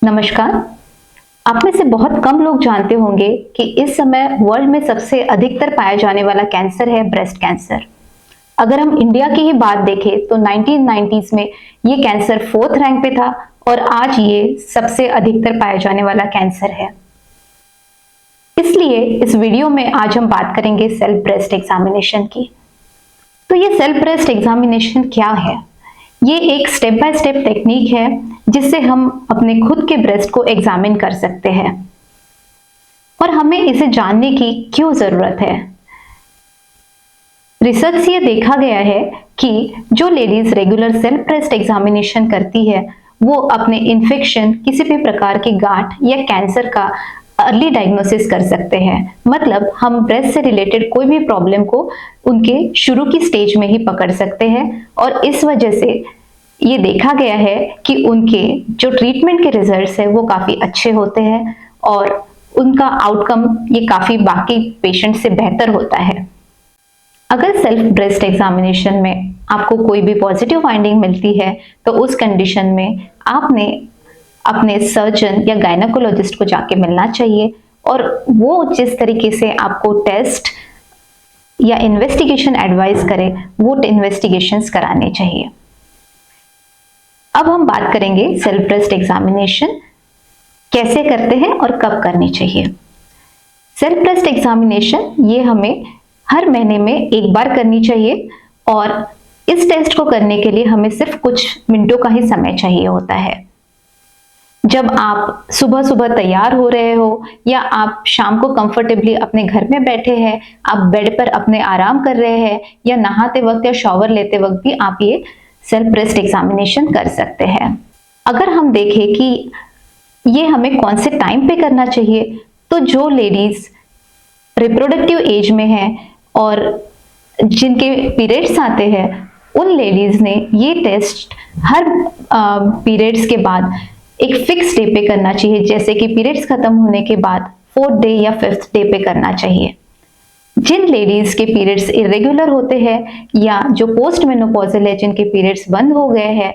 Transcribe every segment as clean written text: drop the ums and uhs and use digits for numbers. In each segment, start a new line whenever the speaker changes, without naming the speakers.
नमस्कार। आप में से बहुत कम लोग जानते होंगे कि इस समय वर्ल्ड में सबसे अधिकतर पाया जाने वाला कैंसर है ब्रेस्ट कैंसर। अगर हम इंडिया की ही बात देखें तो 1990s में ये कैंसर 4th रैंक पे था और आज ये सबसे अधिकतर पाया जाने वाला कैंसर है। इसलिए इस वीडियो में आज हम बात करेंगे सेल्फ ब्रेस्ट एग्जामिनेशन की। तो ये सेल्फ ब्रेस्ट एग्जामिनेशन क्या है? ये एक स्टेप बाय स्टेप टेक्निक है जिससे हम अपने खुद के ब्रेस्ट को एग्जामिन कर सकते हैं। और हमें इसे जानने की क्यों जरूरत है? रिसर्च से ये देखा गया है कि जो ladies regular self breast examination करती है वो अपने इन्फेक्शन, किसी भी प्रकार की गांठ या कैंसर का अर्ली डायग्नोसिस कर सकते हैं। मतलब हम ब्रेस्ट से रिलेटेड कोई भी प्रॉब्लम को उनके शुरू की स्टेज में ही पकड़ सकते हैं और इस वजह से ये देखा गया है कि उनके जो ट्रीटमेंट के रिजल्ट्स है वो काफी अच्छे होते हैं और उनका आउटकम ये काफी बाकी पेशेंट से बेहतर होता है। अगर सेल्फ ब्रेस्ट एग्जामिनेशन में आपको कोई भी पॉजिटिव फाइंडिंग मिलती है तो उस कंडीशन में आपने अपने सर्जन या गायनेकोलॉजिस्ट को जाके मिलना चाहिए और वो जिस तरीके से आपको टेस्ट या इन्वेस्टिगेशन एडवाइस करे वो इन्वेस्टिगेशंस कराने चाहिए। अब हम बात करेंगे सेल्फ ब्रेस्ट एग्जामिनेशन कैसे करते हैं और कब करनी चाहिए। सेल्फ ब्रेस्ट एग्जामिनेशन ये हमें हर महीने में एक बार करनी चाहिए और इस टेस्ट को करने के लिए हमें सिर्फ कुछ मिनटों का ही समय चाहिए होता है। जब आप सुबह सुबह तैयार हो रहे हो या आप शाम को कंफर्टेबली अपने घर में बैठे हैं, आप बेड पर अपने आराम कर रहे हैं या नहाते वक्त या शॉवर लेते वक्त भी आप ये सेल्फ ब्रेस्ट एग्जामिनेशन कर सकते हैं। अगर हम देखें कि ये हमें कौन से टाइम पे करना चाहिए तो जो लेडीज रिप्रोडक्टिव एज में हैं और जिनके पीरियड्स आते हैं उन लेडीज ने ये टेस्ट हर पीरियड्स के बाद एक फिक्स डे पे करना चाहिए, जैसे कि पीरियड्स खत्म होने के बाद 4th डे या 5th डे पे करना चाहिए। जिन लेडीज के पीरियड्स इरेगुलर होते हैं या जो पोस्ट मेनोपॉजल है, जिनके पीरियड्स बंद हो गए हैं,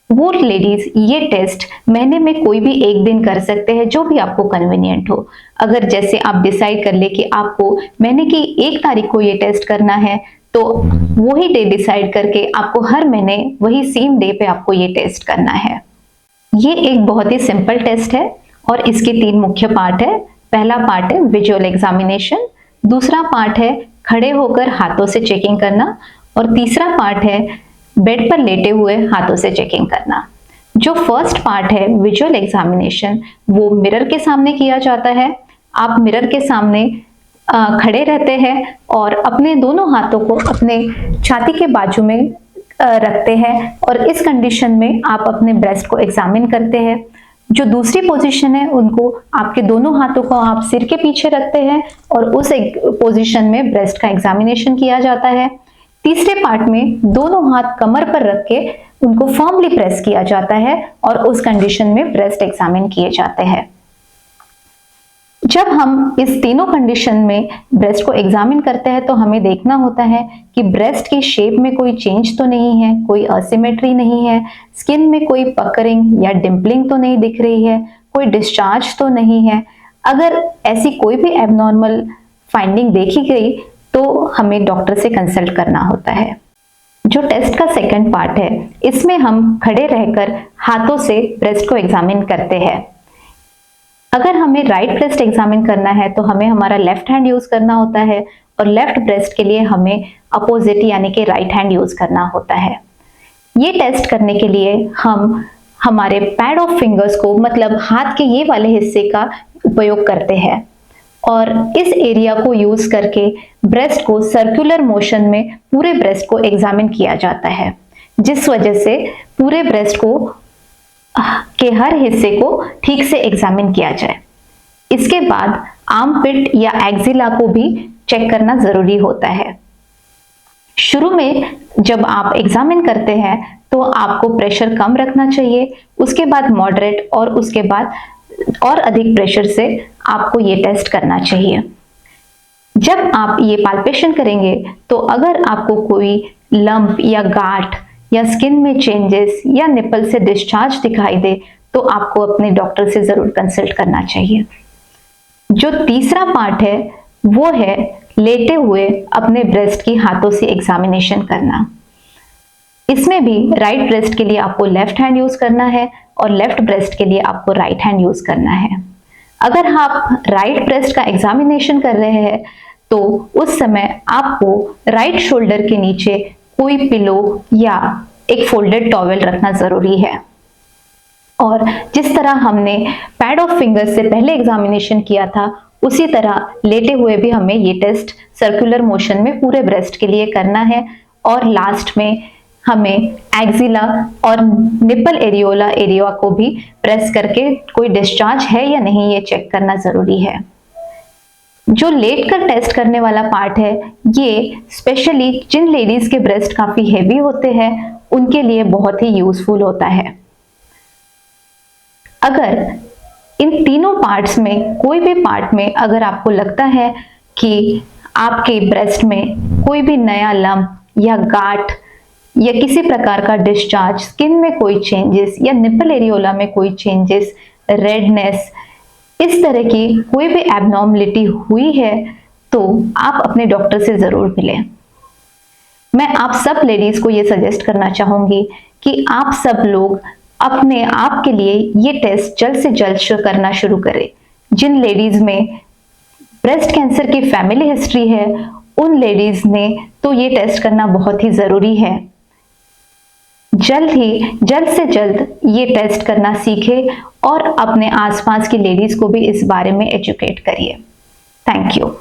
वो लेडीज ये टेस्ट महीने में कोई भी एक दिन कर सकते हैं, जो भी आपको कन्वीनियंट हो। अगर जैसे आप डिसाइड कर ले कि आपको महीने की 1 तारीख को ये टेस्ट करना है तो वही डे डिसाइड करके आपको हर महीने वही सेम डे पे आपको ये टेस्ट करना है। ये एक बहुत ही सिंपल टेस्ट है और इसके 3 मुख्य पार्ट है। पहला पार्ट है विजुअल एग्जामिनेशन, दूसरा पार्ट है खड़े होकर हाथों से चेकिंग करना और तीसरा पार्ट है बेड पर लेटे हुए हाथों से चेकिंग करना। जो फर्स्ट पार्ट है विजुअल एग्जामिनेशन वो मिरर के सामने किया जाता है। आप मिरर के सामने खड़े रहते हैं और अपने दोनों हाथों को अपने छाती के बाजू में रखते हैं और इस कंडीशन में आप अपने ब्रेस्ट को एग्जामिन करते हैं। जो दूसरी पोजीशन है उनको आपके दोनों हाथों को आप सिर के पीछे रखते हैं और उस पोजीशन में ब्रेस्ट का एग्जामिनेशन किया जाता है। तीसरे पार्ट में दोनों हाथ कमर पर रख के उनको फर्मली प्रेस किया जाता है और उस कंडीशन में ब्रेस्ट एग्जामिन किए जाते हैं। जब हम इस तीनों कंडीशन में ब्रेस्ट को एग्जामिन करते हैं तो हमें देखना होता है कि ब्रेस्ट की शेप में कोई चेंज तो नहीं है, कोई असिमेट्री नहीं है, स्किन में कोई पकरिंग या डिम्पलिंग तो नहीं दिख रही है, कोई डिस्चार्ज तो नहीं है। अगर ऐसी कोई भी एबनॉर्मल फाइंडिंग देखी गई तो हमें डॉक्टर से कंसल्ट करना होता है। जो टेस्ट का सेकंड पार्ट है इसमें हम खड़े रहकर हाथों से ब्रेस्ट को एग्जामिन करते हैं। अगर हमें राइट ब्रेस्ट एग्जामिन करना है तो हमें हमारा लेफ्ट हैंड यूज करना होता है और लेफ्ट ब्रेस्ट के लिए हमें अपोजिट यानी कि राइट हैंड यूज करना होता है। ये टेस्ट करने के लिए हम हमारे पैड ऑफ फिंगर्स को, मतलब हाथ के ये वाले हिस्से का उपयोग करते हैं और इस एरिया को यूज करके ब्रेस्ट को सर्कुलर मोशन में पूरे ब्रेस्ट को एग्जामिन किया जाता है, जिस वजह से पूरे ब्रेस्ट को के हर हिस्से को ठीक से एग्जामिन किया जाए। इसके बाद आर्मपिट या एक्सिला को भी चेक करना जरूरी होता है। शुरू में जब आप एग्जामिन करते हैं तो आपको प्रेशर कम रखना चाहिए, उसके बाद मॉडरेट और उसके बाद और अधिक प्रेशर से आपको ये टेस्ट करना चाहिए। जब आप ये पाल्पेशन करेंगे तो अगर आपको कोई लंप या गांठ या स्किन में चेंजेस या निपल से डिस्चार्ज दिखाई दे तो आपको अपने डॉक्टर से जरूर कंसल्ट करना चाहिए। जो तीसरा पार्ट है वो है लेटे हुए अपने ब्रेस्ट की हाथों से एग्जामिनेशन करना। इसमें भी राइट ब्रेस्ट के लिए आपको लेफ्ट हैंड यूज करना है और लेफ्ट ब्रेस्ट के लिए आपको राइट हैंड यूज करना है। अगर आप राइट ब्रेस्ट का एग्जामिनेशन कर रहे हैं तो उस समय आपको राइट शोल्डर के नीचे कोई पिलो या एक फोल्डेड टॉवेल रखना जरूरी है। और जिस तरह हमने पैड ऑफ फिंगर्स से पहले एग्जामिनेशन किया था उसी तरह लेटे हुए भी हमें ये टेस्ट सर्कुलर मोशन में पूरे ब्रेस्ट के लिए करना है। और लास्ट में हमें एक्सिला और निपल एरियोला एरिया को भी प्रेस करके कोई डिस्चार्ज है या नहीं ये चेक करना जरूरी है। जो लेट कर टेस्ट करने वाला पार्ट है ये स्पेशली जिन लेडीज के ब्रेस्ट काफी हेवी होते हैं उनके लिए बहुत ही यूजफुल होता है। अगर इन तीनों पार्ट्स में कोई भी पार्ट में अगर आपको लगता है कि आपके ब्रेस्ट में कोई भी नया लम्प या गांठ या किसी प्रकार का डिस्चार्ज, स्किन में कोई चेंजेस या निपल एरियोला में कोई चेंजेस, रेडनेस, इस तरह की कोई भी एबनॉर्मलिटी हुई है तो आप अपने डॉक्टर से जरूर मिलें। मैं आप सब लेडीज को ये सजेस्ट करना चाहूंगी कि आप सब लोग अपने आप के लिए ये टेस्ट जल्द से जल्द करना शुरू करें। जिन लेडीज में ब्रेस्ट कैंसर की फैमिली हिस्ट्री है उन लेडीज ने तो ये टेस्ट करना बहुत ही जरूरी है। जल्द से जल्द ये टेस्ट करना सीखें और अपने आसपास की लेडीज को भी इस बारे में एजुकेट करिए। Thank you.